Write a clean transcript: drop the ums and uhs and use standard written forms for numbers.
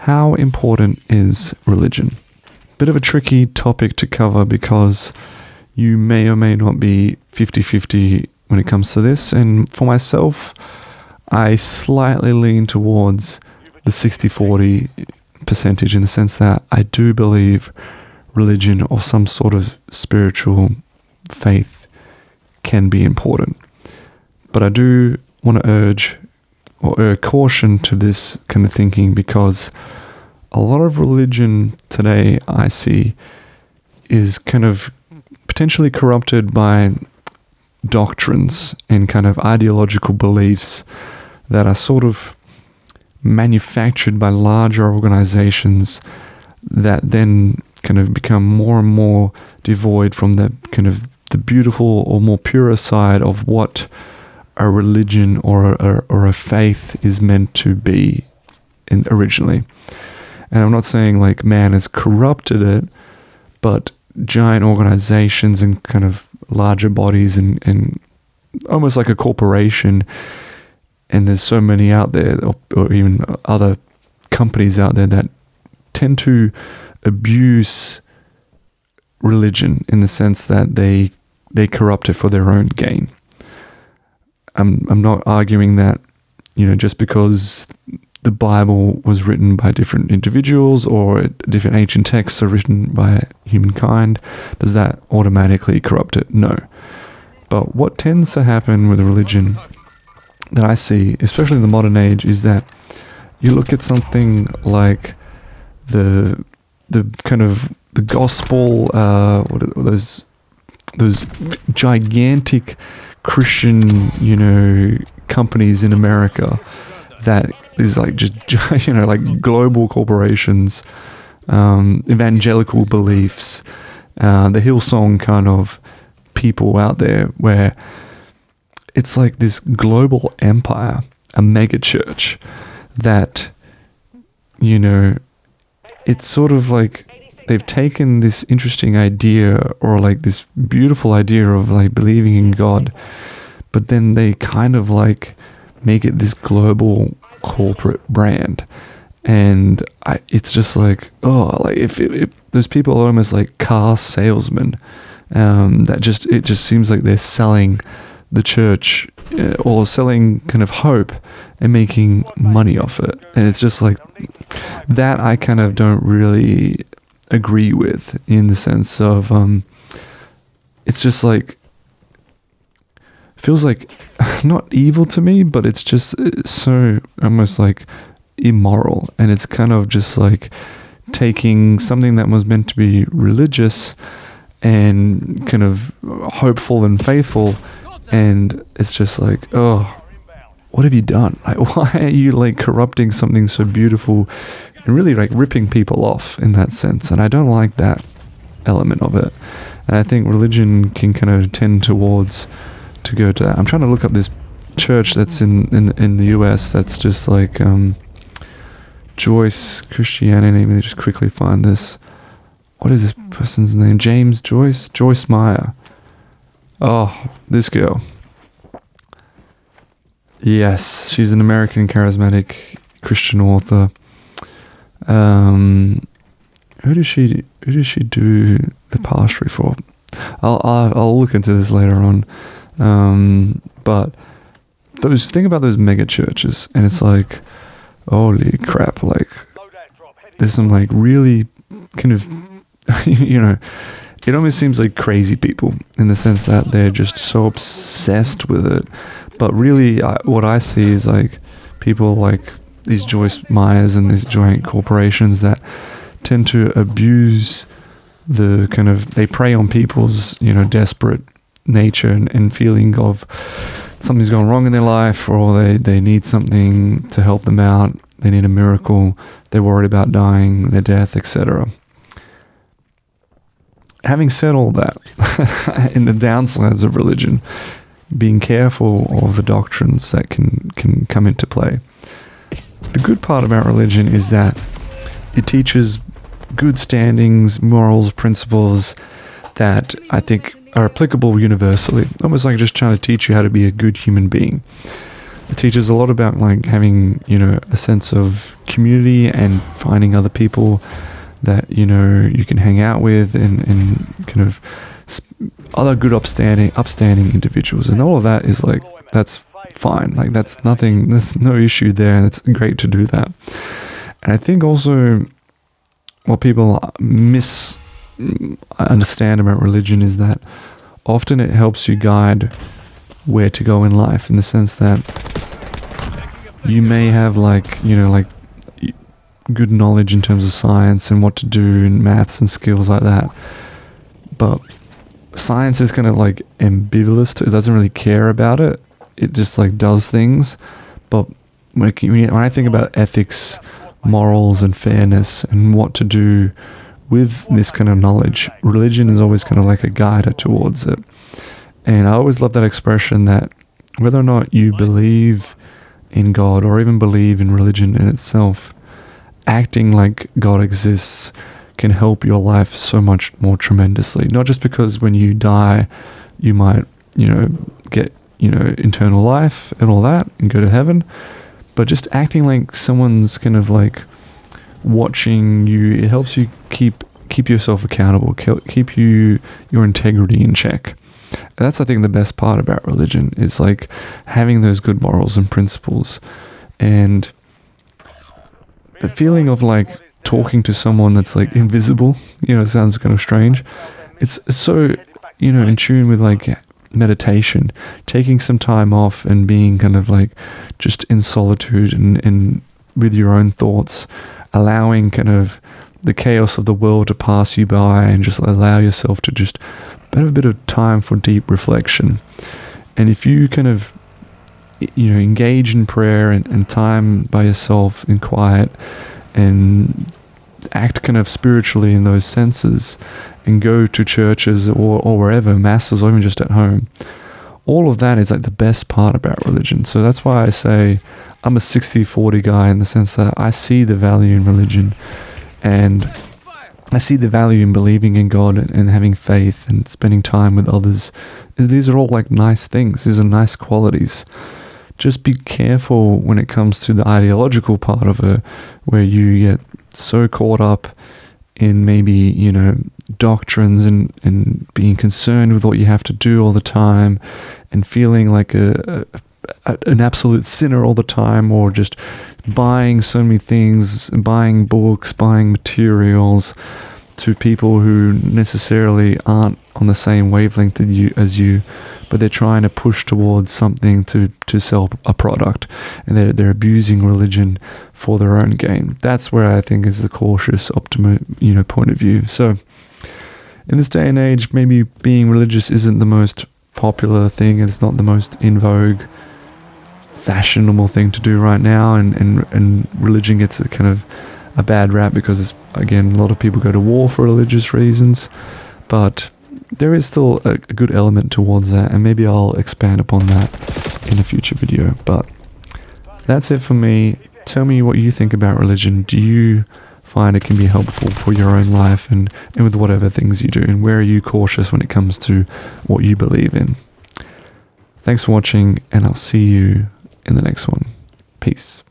How important is religion? Bit of a tricky topic to cover because you may or may not be 50-50 when it comes to this. And for myself, I slightly lean towards the 60-40 percentage in the sense that I do believe religion or some sort of spiritual faith can be important. But I do want to urge caution to this kind of thinking, because a lot of religion today I see is kind of potentially corrupted by doctrines and kind of ideological beliefs that are sort of manufactured by larger organizations that then kind of become more and more devoid from the kind of the beautiful or more pure side of what a religion or a faith is meant to be originally. And I'm not saying like man has corrupted it, but giant organizations and kind of larger bodies and almost like a corporation, and there's so many out there, or even other companies out there that tend to abuse religion in the sense that they corrupt it for their own gain. I'm not arguing that, just because the Bible was written by different individuals or different ancient texts are written by humankind, does that automatically corrupt it? No. But what tends to happen with religion that I see, especially in the modern age, is that you look at something like the kind of the gospel, what are those gigantic Christian, companies in America that is like just, like global corporations, evangelical beliefs, the Hillsong kind of people out there, where it's like this global empire, a mega church that, it's sort of like they've taken this interesting idea or like this beautiful idea of like believing in God, but then they kind of like make it this global corporate brand. And it's just like, if those people are almost like car salesmen, it just seems like they're selling the church or selling kind of hope and making money off it. And it's just like that I kind of don't really agree with, in the sense of it's just like feels like not evil to me, but it's just so almost like immoral, and it's kind of just like taking something that was meant to be religious and kind of hopeful and faithful, and it's just like, oh, what have you done? Like, why are you like corrupting something so beautiful and really like ripping people off in that sense? And I don't like that element of it. And I think religion can kind of tend towards to go to that. I'm trying to look up this church that's in the US that's just like Joyce Christianity. Let me just quickly find this. What is this person's name? James Joyce? Joyce Meyer. Oh, this girl. Yes, she's an American charismatic Christian author. Who does she do the pastry for? I'll look into this later on. But think about those mega churches, and it's like, holy crap, like there's some like really kind of it almost seems like crazy people in the sense that they're just so obsessed with it. But really what I see is like people like these Joyce Meyers and these giant corporations that tend to abuse the kind of, they prey on people's desperate nature and feeling of something's gone wrong in their life, or they need something to help them out, they need a miracle, they're worried about dying, their death, etc. Having said all that, in the downsides of religion, being careful of the doctrines that can come into play. The good part about religion is that it teaches good standings, morals, principles that I think are applicable universally, almost like just trying to teach you how to be a good human being. It teaches a lot about like having, you know, a sense of community and finding other people that, you know, you can hang out with and kind of other good upstanding individuals. And all of that is like, that's fine. Like that's nothing, there's no issue there. And it's great to do that. And I think also what people understand about religion is that often it helps you guide where to go in life, in the sense that you may have like, you know, like good knowledge in terms of science and what to do and maths and skills like that. But science is kind of like ambivalent. It doesn't really care about it. It just like does things. But when I think about ethics, morals and fairness and what to do with this kind of knowledge, religion is always kind of like a guide towards it. And I always love that expression that whether or not you believe in God or even believe in religion in itself, acting like God exists can help your life so much more tremendously. Not just because when you die, you might, you know, get, you know, eternal life and all that and go to heaven, but just acting like someone's kind of like watching you. It helps you keep yourself accountable, keep your integrity in check. And that's, I think, the best part about religion is like having those good morals and principles, and the feeling of like talking to someone that's like invisible. You know, it sounds kind of strange. It's so, you know, in tune with like meditation, taking some time off and being kind of like just in solitude and with your own thoughts, allowing kind of the chaos of the world to pass you by and just allow yourself to just have a bit of time for deep reflection. And if you kind of, you know, engage in prayer and time by yourself in quiet and act kind of spiritually in those senses and go to churches or wherever, masses, or even just at home, all of that is like the best part about religion. So that's why I say I'm a 60-40 guy, in the sense that I see the value in religion and I see the value in believing in God and having faith and spending time with others. These are all like nice things. These are nice qualities. Just be careful when it comes to the ideological part of it, where you get so caught up in maybe, you know, doctrines and being concerned with what you have to do all the time and feeling like an absolute sinner all the time, or just buying so many things, buying books, buying materials to people who necessarily aren't on the same wavelength as you, but they're trying to push towards something to sell a product, and they're abusing religion for their own gain. That's where I think is the cautious, point of view. So in this day and age, maybe being religious isn't the most popular thing, and it's not the most in vogue, fashionable thing to do right now, and religion gets a kind of a bad rap because, again, a lot of people go to war for religious reasons, but there is still a good element towards that, and maybe I'll expand upon that in a future video. But that's it for me. Tell me what you think about religion. Do you find it can be helpful for your own life and with whatever things you do, and where are you cautious when it comes to what you believe in? Thanks for watching, and I'll see you in the next one. Peace.